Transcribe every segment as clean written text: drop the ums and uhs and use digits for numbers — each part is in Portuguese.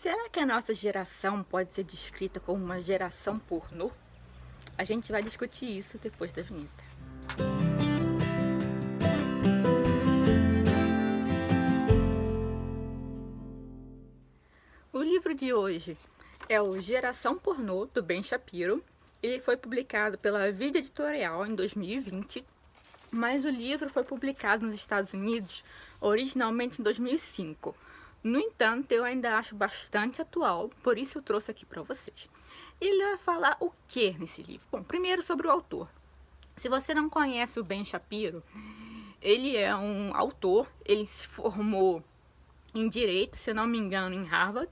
Será que a nossa geração pode ser descrita como uma geração pornô? A gente vai discutir isso depois da vinheta. O livro de hoje é o Geração Pornô, do Ben Shapiro. Ele foi publicado pela Vida Editorial em 2020, mas o livro foi publicado nos Estados Unidos originalmente em 2005. No entanto, eu ainda acho bastante atual, por isso eu trouxe aqui para vocês. Ele vai falar o que nesse livro? Bom, primeiro sobre o autor. Se você não conhece o Ben Shapiro, ele é um autor, ele se formou em Direito, se eu não me engano, em Harvard,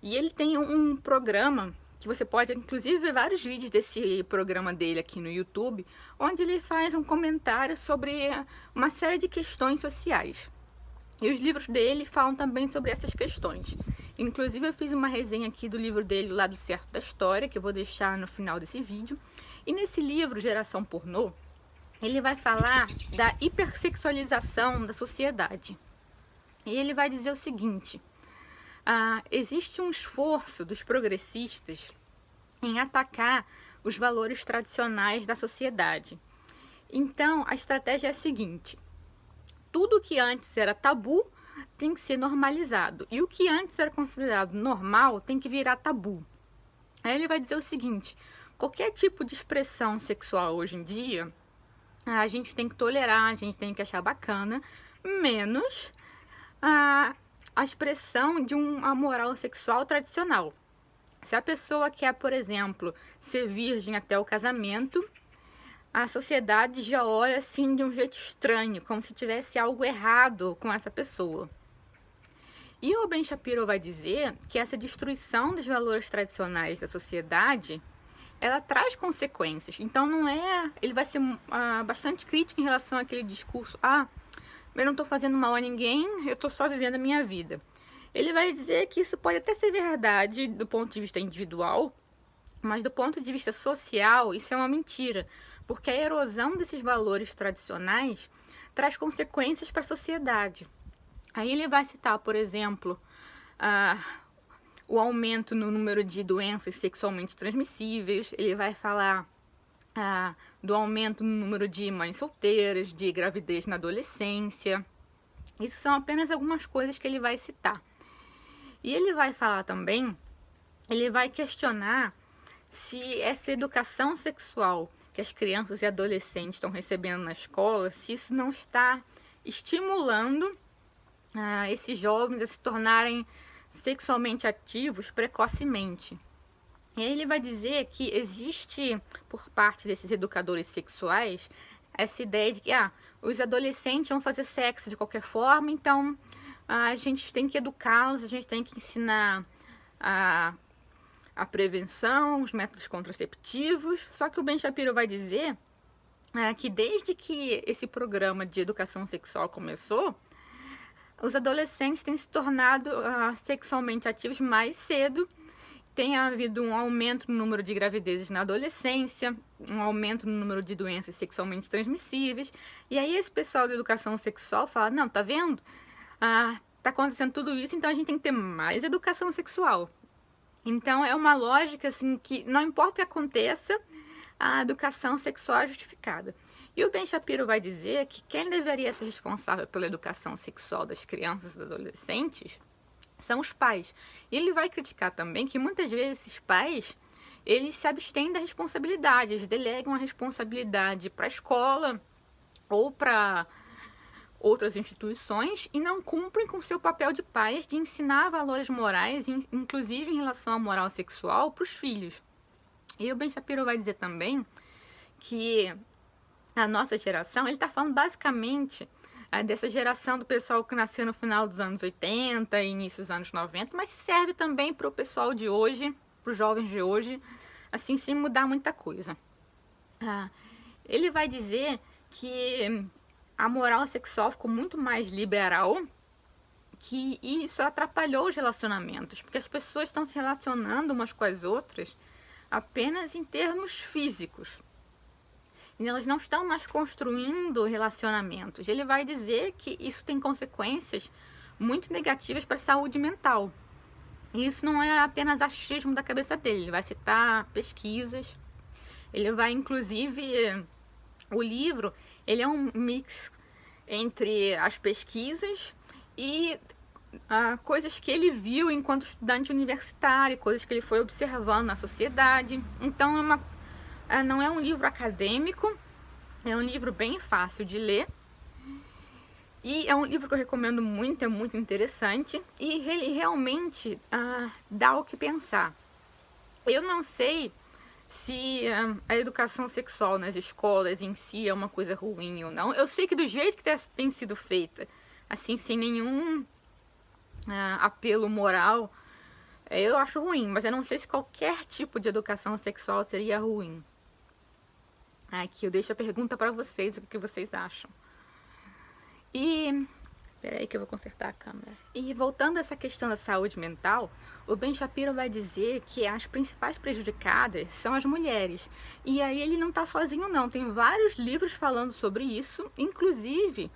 e ele tem um programa que você pode, inclusive, ver vários vídeos desse programa dele aqui no YouTube, onde ele faz um comentário sobre uma série de questões sociais. E os livros dele falam também sobre essas questões. Inclusive, eu fiz uma resenha aqui do livro dele, O Lado Certo da História, que eu vou deixar no final desse vídeo. E nesse livro, Geração Pornô, ele vai falar da hipersexualização da sociedade. E ele vai dizer o seguinte: existe um esforço dos progressistas em atacar os valores tradicionais da sociedade. Então, a estratégia é a seguinte: tudo que antes era tabu tem que ser normalizado. E o que antes era considerado normal tem que virar tabu. Aí ele vai dizer o seguinte: qualquer tipo de expressão sexual hoje em dia, a gente tem que tolerar, a gente tem que achar bacana, menos a expressão de uma moral sexual tradicional. Se a pessoa quer, por exemplo, ser virgem até o casamento, a sociedade já olha assim de um jeito estranho, como se tivesse algo errado com essa pessoa. E o Ben Shapiro vai dizer que essa destruição dos valores tradicionais da sociedade, ela traz consequências. Então não é, ele vai ser bastante crítico em relação àquele discurso: eu não estou fazendo mal a ninguém, eu estou só vivendo a minha vida. Ele vai dizer que isso pode até ser verdade do ponto de vista individual, mas do ponto de vista social, isso é uma mentira, porque a erosão desses valores tradicionais traz consequências para a sociedade. Aí ele vai citar, por exemplo, o aumento no número de doenças sexualmente transmissíveis, ele vai falar do aumento no número de mães solteiras, de gravidez na adolescência. Isso são apenas algumas coisas que ele vai citar. E ele vai falar também, ele vai questionar se essa educação sexual que as crianças e adolescentes estão recebendo na escola, se isso não está estimulando esses jovens a se tornarem sexualmente ativos precocemente. E ele vai dizer que existe, por parte desses educadores sexuais, essa ideia de que os adolescentes vão fazer sexo de qualquer forma, então a gente tem que educá-los, a gente tem que ensinar a prevenção, os métodos contraceptivos. Só que o Ben Shapiro vai dizer que desde que esse programa de educação sexual começou, os adolescentes têm se tornado sexualmente ativos mais cedo. Tem havido um aumento no número de gravidezes na adolescência, um aumento no número de doenças sexualmente transmissíveis. E aí esse pessoal da educação sexual fala: não, tá vendo? Tá acontecendo tudo isso, então a gente tem que ter mais educação sexual. Então é uma lógica assim que não importa o que aconteça, a educação sexual é justificada. E o Ben Shapiro vai dizer que quem deveria ser responsável pela educação sexual das crianças e dos adolescentes são os pais. E ele vai criticar também que muitas vezes esses pais, eles se abstêm da responsabilidade, eles delegam a responsabilidade para a escola ou para outras instituições e não cumprem com o seu papel de pais de ensinar valores morais, inclusive em relação à moral sexual, para os filhos. E o Ben Shapiro vai dizer também que a nossa geração, ele está falando basicamente dessa geração do pessoal que nasceu no final dos anos 80 e início dos anos 90, mas serve também para o pessoal de hoje, para os jovens de hoje, assim, sem mudar muita coisa. Ele vai dizer que a moral sexual ficou muito mais liberal, que isso atrapalhou os relacionamentos, porque as pessoas estão se relacionando umas com as outras apenas em termos físicos. E elas não estão mais construindo relacionamentos. Ele vai dizer que isso tem consequências muito negativas para a saúde mental. E isso não é apenas achismo da cabeça dele, ele vai citar pesquisas, ele vai inclusive, o livro, ele é um mix entre as pesquisas e coisas que ele viu enquanto estudante universitário, coisas que ele foi observando na sociedade. Então não é um livro acadêmico, é um livro bem fácil de ler. E é um livro que eu recomendo muito, é muito interessante. E ele realmente dá o que pensar. Eu não sei se a educação sexual nas escolas em si é uma coisa ruim ou não. Eu sei que do jeito que tem sido feita, assim, sem nenhum apelo moral, eu acho ruim. Mas eu não sei se qualquer tipo de educação sexual seria ruim. Aqui eu deixo a pergunta para vocês, o que vocês acham. E peraí que eu vou consertar a câmera. E voltando a essa questão da saúde mental, o Ben Shapiro vai dizer que as principais prejudicadas são as mulheres. E aí ele não está sozinho não, tem vários livros falando sobre isso, inclusive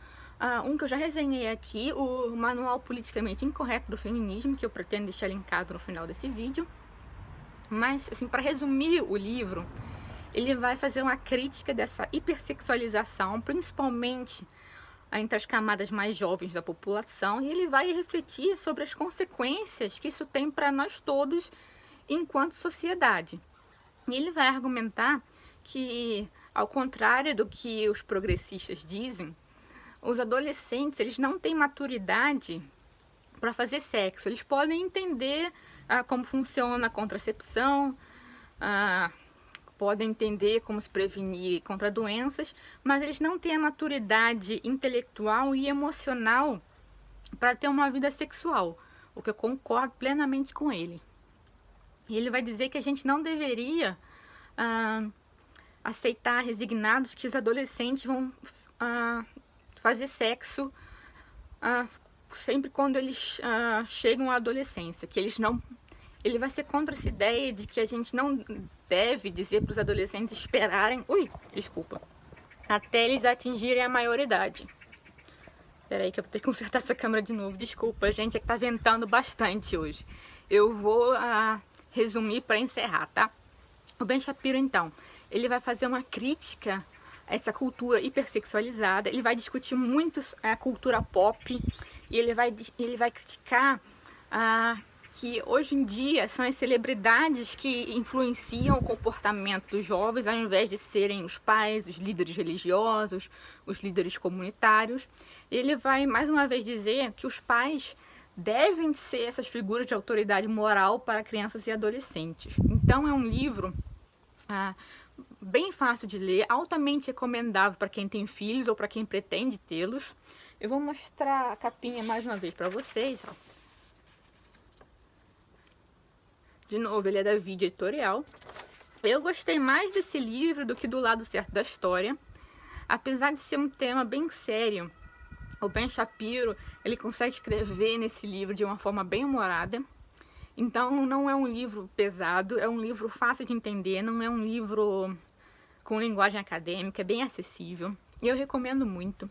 um que eu já resenhei aqui, o Manual Politicamente Incorreto do Feminismo, que eu pretendo deixar linkado no final desse vídeo. Mas, assim, para resumir o livro, ele vai fazer uma crítica dessa hipersexualização, principalmente entre as camadas mais jovens da população, e ele vai refletir sobre as consequências que isso tem para nós todos enquanto sociedade. E ele vai argumentar que, ao contrário do que os progressistas dizem, os adolescentes eles não têm maturidade para fazer sexo. Eles podem entender como funciona a contracepção, podem entender como se prevenir contra doenças, mas eles não têm a maturidade intelectual e emocional para ter uma vida sexual, o que eu concordo plenamente com ele. E ele vai dizer que a gente não deveria aceitar resignados que os adolescentes vão fazer sexo sempre quando eles chegam à adolescência, que eles não... Ele vai ser contra essa ideia de que a gente não deve dizer para os adolescentes esperarem... até eles atingirem a maioridade. Peraí que eu vou ter que consertar essa câmera de novo. Desculpa, gente, é que tá ventando bastante hoje. Eu vou resumir para encerrar, tá? O Ben Shapiro, então, ele vai fazer uma crítica a essa cultura hipersexualizada. Ele vai discutir muito a cultura pop. E ele vai criticar que hoje em dia são as celebridades que influenciam o comportamento dos jovens, ao invés de serem os pais, os líderes religiosos, os líderes comunitários. Ele vai mais uma vez dizer que os pais devem ser essas figuras de autoridade moral para crianças e adolescentes. Então é um livro bem fácil de ler, altamente recomendável para quem tem filhos ou para quem pretende tê-los. Eu vou mostrar a capinha mais uma vez para vocês, ó. De novo, ele é da Vida Editorial. Eu gostei mais desse livro do que do Lado Certo da História. Apesar de ser um tema bem sério, o Ben Shapiro, ele consegue escrever nesse livro de uma forma bem humorada. Então, não é um livro pesado, é um livro fácil de entender, não é um livro com linguagem acadêmica, é bem acessível. E eu recomendo muito.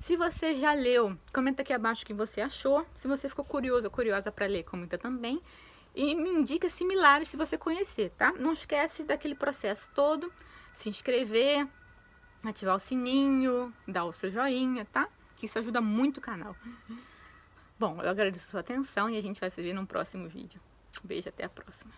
Se você já leu, comenta aqui abaixo o que você achou. Se você ficou curioso ou curiosa para ler, comenta também. E me indica similares se você conhecer, tá? Não esquece daquele processo todo, se inscrever, ativar o sininho, dar o seu joinha, tá? Que isso ajuda muito o canal. Bom, eu agradeço a sua atenção e a gente vai se ver num próximo vídeo. Beijo, até a próxima.